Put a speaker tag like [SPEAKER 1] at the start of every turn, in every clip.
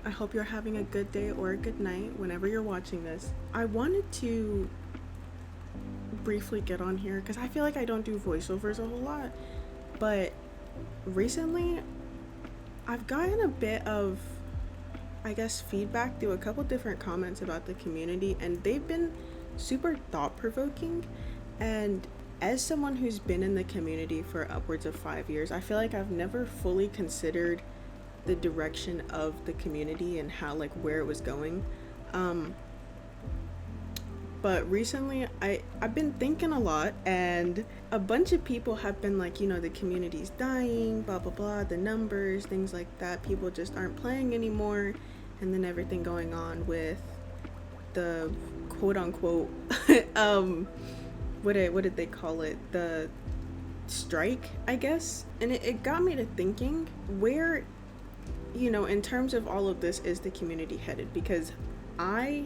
[SPEAKER 1] I hope you're having a good day or a good night whenever you're watching this. I wanted to briefly get on here because I feel like I don't do voiceovers a whole lot, but recently I've gotten a bit of, I guess, feedback through a couple different comments about the community, and they've been super thought-provoking. And as someone who's been in the community for upwards of 5 years, I feel like I've never fully considered the direction of the community and how, like, where it was going. But recently I've been thinking a lot, and a bunch of people have been like, the community's dying, blah blah blah, the numbers, things like that, people just aren't playing anymore, and then everything going on with the quote unquote what did they call it, the strike, I guess. And it got me to thinking, where, in terms of all of this, is the community headed? Because I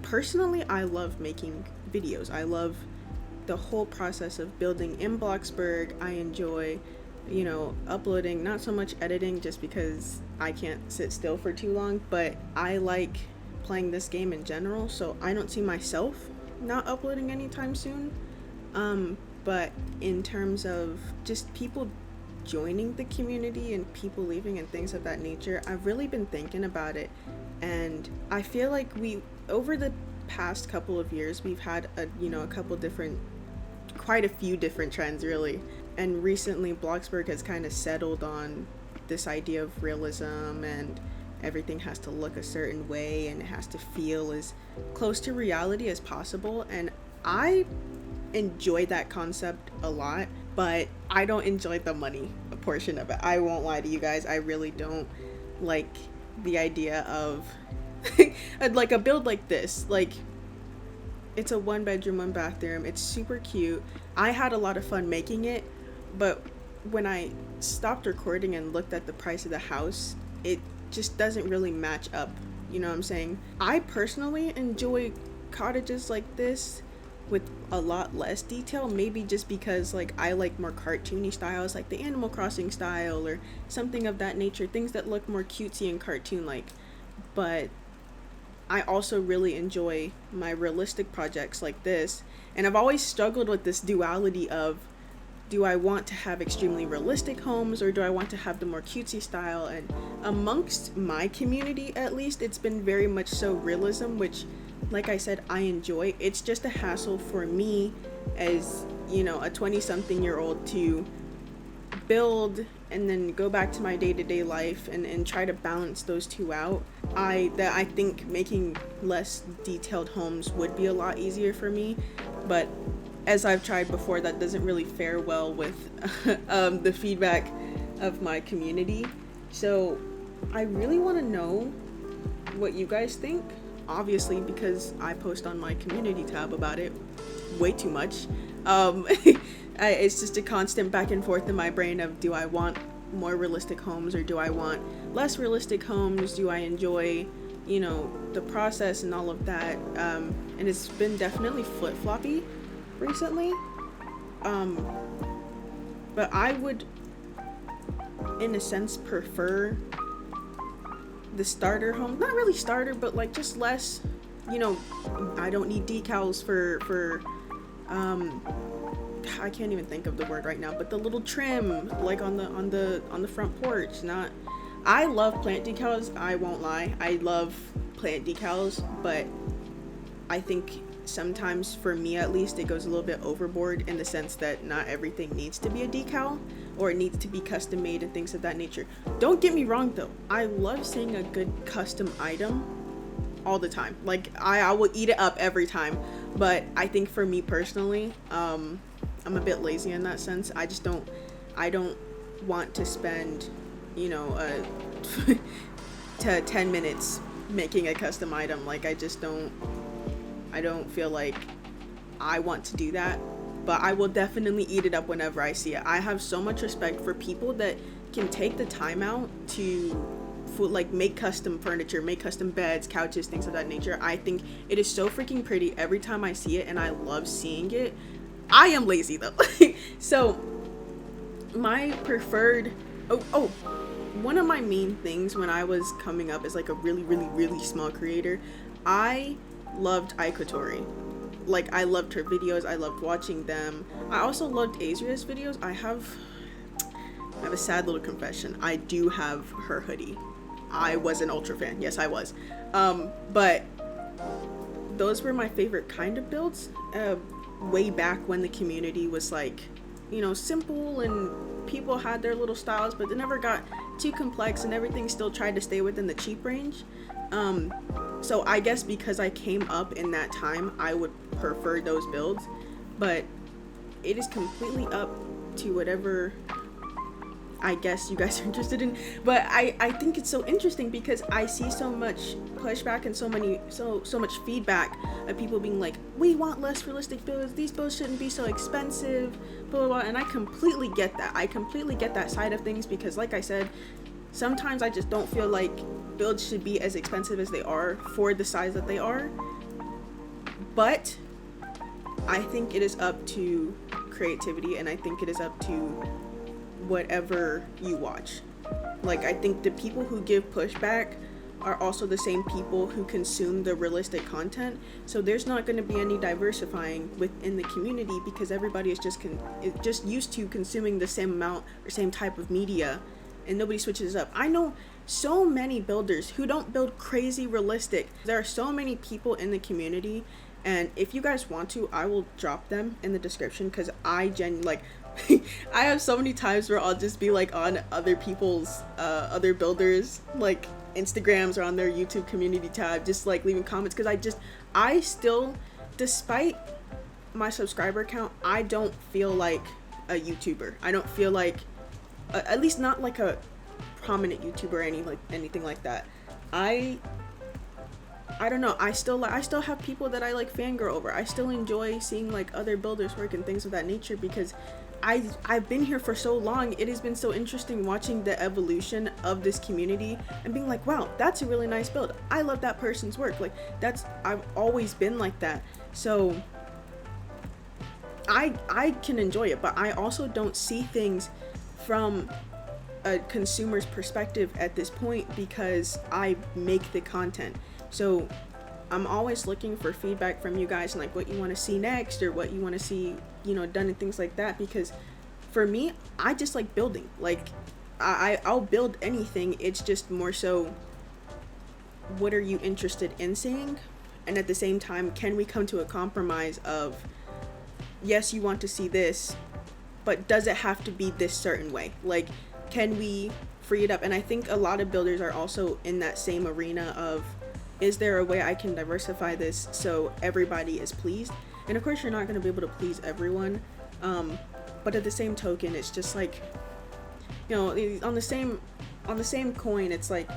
[SPEAKER 1] love making videos. I love the whole process of building in Bloxburg. I enjoy, uploading, not so much editing, just because I can't sit still for too long, but I like playing this game in general, so I don't see myself not uploading anytime soon. But in terms of just people joining the community and people leaving and things of that nature, I've really been thinking about it, and I feel like over the past couple of years, we've had quite a few different trends, really. And recently Bloxburg has kind of settled on this idea of realism, and everything has to look a certain way and it has to feel as close to reality as possible, and I enjoy that concept a lot, but I don't enjoy the money portion of it. I won't lie to you guys, I really don't like the idea of like a build like this. Like, it's a 1-bedroom, 1-bathroom, it's super cute. I had a lot of fun making it, but when I stopped recording and looked at the price of the house, it just doesn't really match up. You know what I'm saying? I personally enjoy cottages like this with a lot less detail, maybe just because, like, I like more cartoony styles, like the Animal Crossing style or something of that nature, things that look more cutesy and cartoon like. But I also really enjoy my realistic projects like this, and I've always struggled with this duality of, do I want to have extremely realistic homes, or do I want to have the more cutesy style? And amongst my community, at least, it's been very much so realism, which, like I said, I enjoy. It's just a hassle for me as, a 20-something year old to build and then go back to my day-to-day life and try to balance those two out. I think making less detailed homes would be a lot easier for me, but as I've tried before, that doesn't really fare well with the feedback of my community. So I really want to know what you guys think, obviously, because I post on my community tab about it way too much. It's just a constant back and forth in my brain of, do I want more realistic homes or do I want less realistic homes? Do I enjoy, the process and all of that? And it's been definitely flip-floppy recently. But I would, in a sense, prefer the starter home. Not really starter, but like just less, I don't need decals for I can't even think of the word right now, but the little trim, like on the front porch. I love plant decals, I won't lie. I love plant decals, but I think sometimes, for me at least, it goes a little bit overboard in the sense that not everything needs to be a decal, or it needs to be custom made and things of that nature. Don't get me wrong though, I love seeing a good custom item all the time. Like I will eat it up every time, but I think for me personally, I'm a bit lazy in that sense. I don't want to spend, you know, to 10 minutes making a custom item. Like I don't feel like I want to do that, but I will definitely eat it up whenever I see it. I have so much respect for people that can take the time out to like make custom furniture, make custom beds, couches, things of that nature. I think it is so freaking pretty every time I see it, and I love seeing it. I am lazy though. So my preferred one of my main things when I was coming up as like a really small creator, I loved Ikotori. Like I loved her videos, I loved watching them. I also loved Azria's videos. I have a sad little confession. I do have her hoodie. I was an ultra fan. Yes, I was. But those were my favorite kind of builds way back when the community was like, you know, simple and people had their little styles, but they never got too complex and everything still tried to stay within the cheap range. So I guess because I came up in that time, I would prefer those builds, but it is completely up to whatever I guess you guys are interested in. But I think it's so interesting because I see so much pushback and so much feedback of people being like, we want less realistic builds, these builds shouldn't be so expensive, blah blah blah. And I completely get that. I completely get that side of things because, like I said, sometimes I just don't feel like builds should be as expensive as they are for the size that they are. But I think it is up to creativity, and I think it is up to whatever you watch. Like I think the people who give pushback are also the same people who consume the realistic content, so there's not going to be any diversifying within the community because everybody is just used to consuming the same amount or same type of media, and nobody switches up. I know so many builders who don't build crazy realistic. There are so many people in the community, and if you guys want to, I will drop them in the description because I genuinely I have so many times where I'll just be like on other people's other builders like Instagrams or on their YouTube community tab, just like leaving comments, because I still, despite my subscriber count, I don't feel like a YouTuber. I don't feel like at least not like a prominent YouTuber or anything like that. I don't know. I still have people that I like fangirl over. I still enjoy seeing like other builders work and things of that nature because I've been here for so long. It has been so interesting watching the evolution of this community and being like, wow, that's a really nice build. I love that person's work. Like I've always been like that. So I can enjoy it, but I also don't see things from a consumer's perspective at this point because I make the content. So I'm always looking for feedback from you guys and like what you want to see next or what you want to see, you know, done and things like that, because for me, I just like building. Like I'll build anything. It's just more so, what are you interested in seeing? And at the same time, can we come to a compromise of, yes, you want to see this, but does it have to be this certain way? Like, can we free it up? And I think a lot of builders are also in that same arena of, is there a way I can diversify this so everybody is pleased? And of course you're not going to be able to please everyone, but at the same token, it's just like, you know, on the same coin, it's like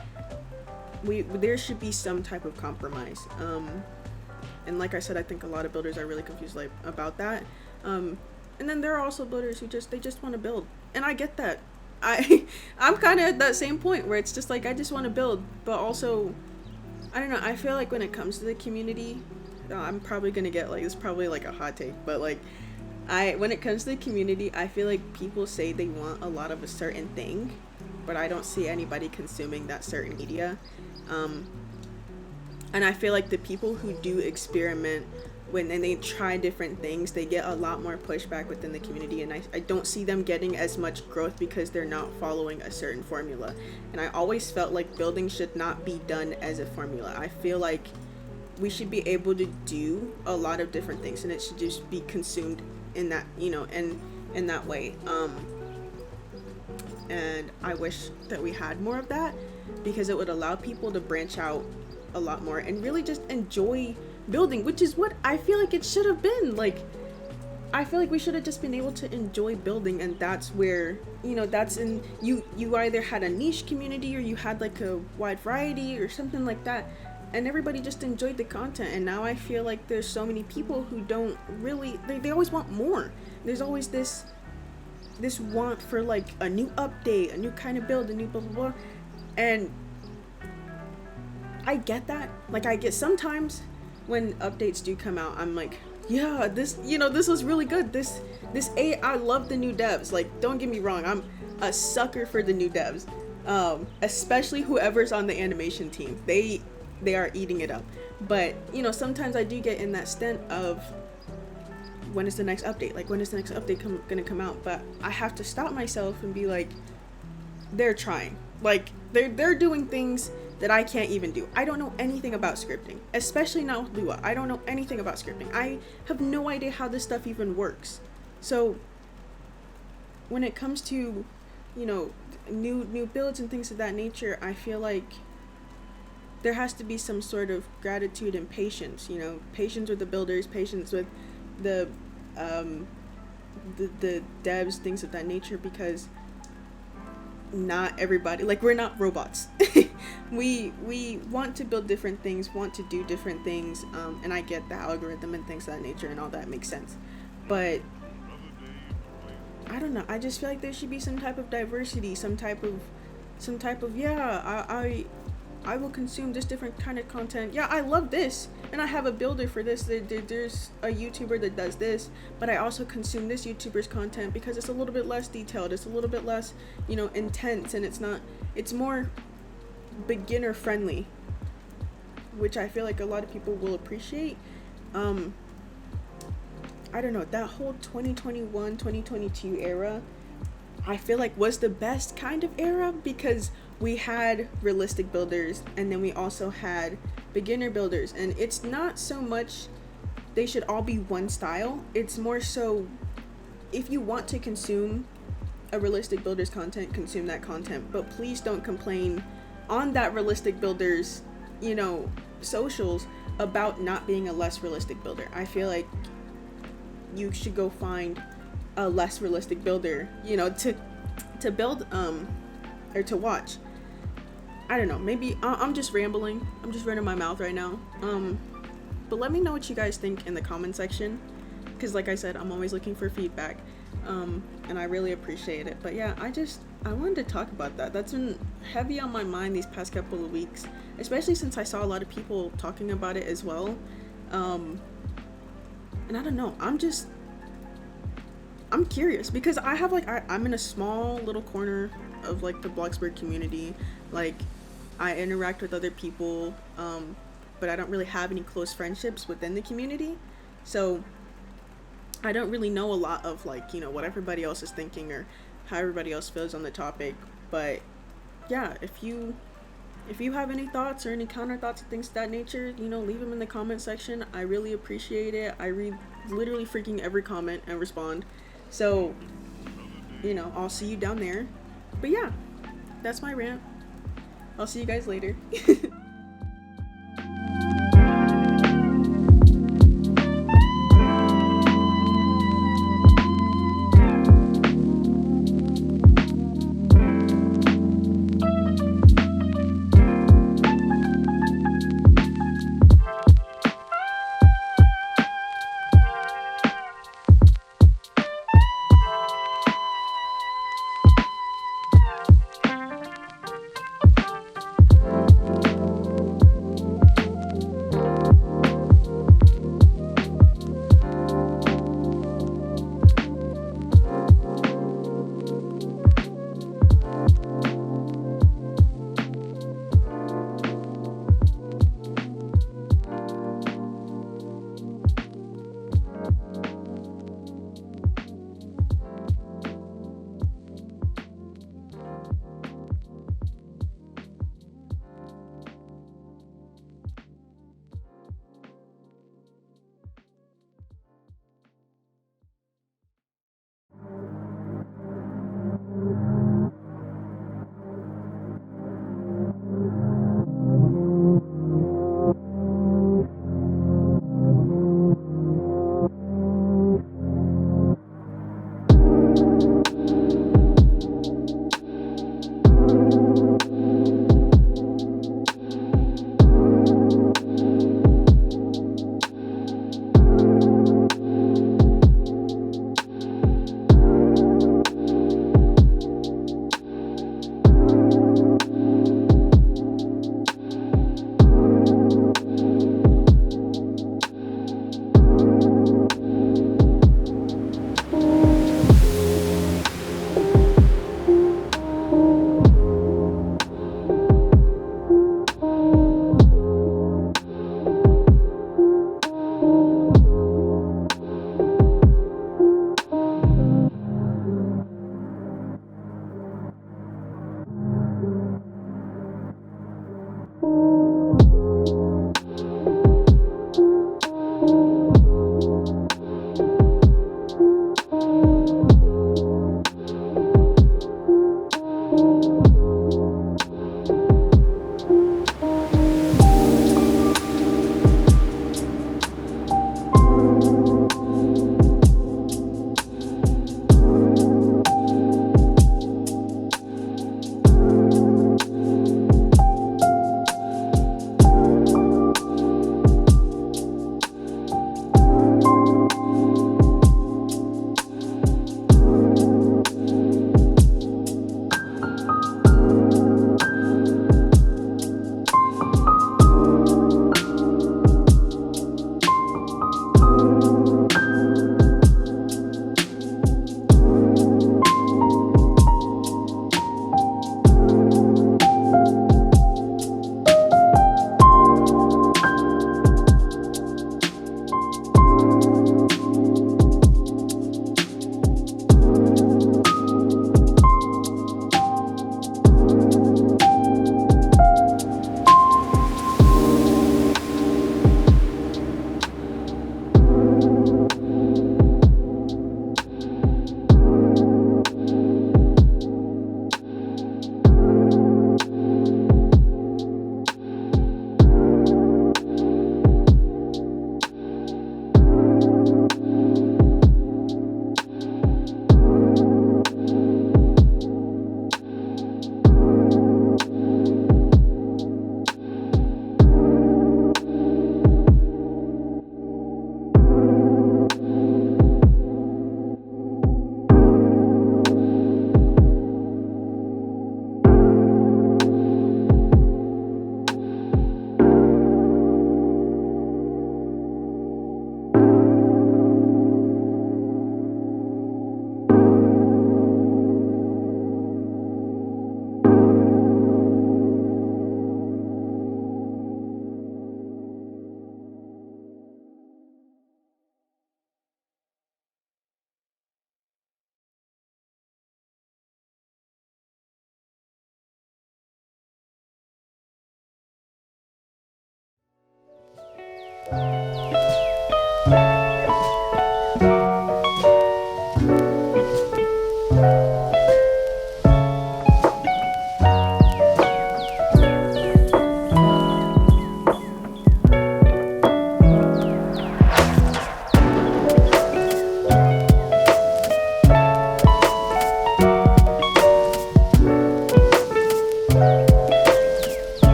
[SPEAKER 1] there should be some type of compromise. And like I said, I think a lot of builders are really confused like about that. And then there are also builders who just want to build, and I get that. I'm kind of at that same point where it's just like I just want to build, but also I don't know, I feel like when it comes to the community, I'm probably gonna get like, it's probably like a hot take, but like when it comes to the community, I feel like people say they want a lot of a certain thing, but I don't see anybody consuming that certain media. And I feel like the people who do experiment when and they try different things, they get a lot more pushback within the community, and I don't see them getting as much growth because they're not following a certain formula. And I always felt like building should not be done as a formula. I feel like we should be able to do a lot of different things, and it should just be consumed in that, in that way. And I wish that we had more of that, because it would allow people to branch out a lot more and really just enjoy building, which is what I feel like it should have been. Like, I feel like we should have just been able to enjoy building, and that's where, that's in, you either had a niche community or you had like a wide variety or something like that, and everybody just enjoyed the content. And now I feel like there's so many people who don't really, they always want more. There's always this want for like a new update, a new kind of build, a new blah blah blah. And I get that. Like, I get sometimes when updates do come out, I'm like, yeah, this was really good. I love the new devs. Like, don't get me wrong, I'm a sucker for the new devs. Especially whoever's on the animation team. They are eating it up. But, sometimes I do get in that stint of, when is the next update? Like, when is the next update gonna come out? But I have to stop myself and be like, they're trying. Like, they're doing things that I can't even do. I don't know anything about scripting, especially now with Lua. I don't know anything about scripting. I have no idea how this stuff even works. So when it comes to, new builds and things of that nature, I feel like there has to be some sort of gratitude and patience. Patience with the builders, patience with the devs, things of that nature, because not everybody, like, we're not robots. we want to build different things, want to do different things, and I get the algorithm and things of that nature, and all that makes sense. But I don't know, I just feel like there should be some type of diversity, some type of I will consume this different kind of content. Yeah, I love this, and I have a builder for this. There's a YouTuber that does this, but I also consume this YouTuber's content because it's a little bit less detailed, it's a little bit less, intense, and it's more beginner friendly, which I feel like a lot of people will appreciate. I don't know, that whole 2021, 2022 era, I feel like was the best kind of era, because we had realistic builders, and then we also had beginner builders, and it's not so much they should all be one style. It's more so, if you want to consume a realistic builder's content, consume that content, but please don't complain on that realistic builder's, socials about not being a less realistic builder. I feel like you should go find a less realistic builder, to build or to watch. I don't know, maybe I'm just rambling. I'm just running my mouth right now. But let me know what you guys think in the comment section, because like I said, I'm always looking for feedback, and I really appreciate it. But yeah, I wanted to talk about that. That's been heavy on my mind these past couple of weeks, especially since I saw a lot of people talking about it as well. And I don't know, I'm curious, because I have I'm in a small little corner of like the Bloxburg community. Like, I interact with other people, but I don't really have any close friendships within the community, so I don't really know a lot of what everybody else is thinking or how everybody else feels on the topic. But yeah, if you have any thoughts or any counter thoughts and things of that nature, leave them in the comment section. I really appreciate it. I read literally freaking every comment and respond, so I'll see you down there. But yeah, that's my rant. I'll see you guys later.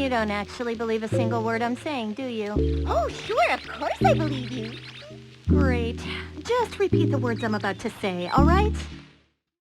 [SPEAKER 2] You don't actually believe a single word I'm saying, do you?
[SPEAKER 3] Oh, sure, of course I believe you.
[SPEAKER 2] Great. Just repeat the words I'm about to say, all right?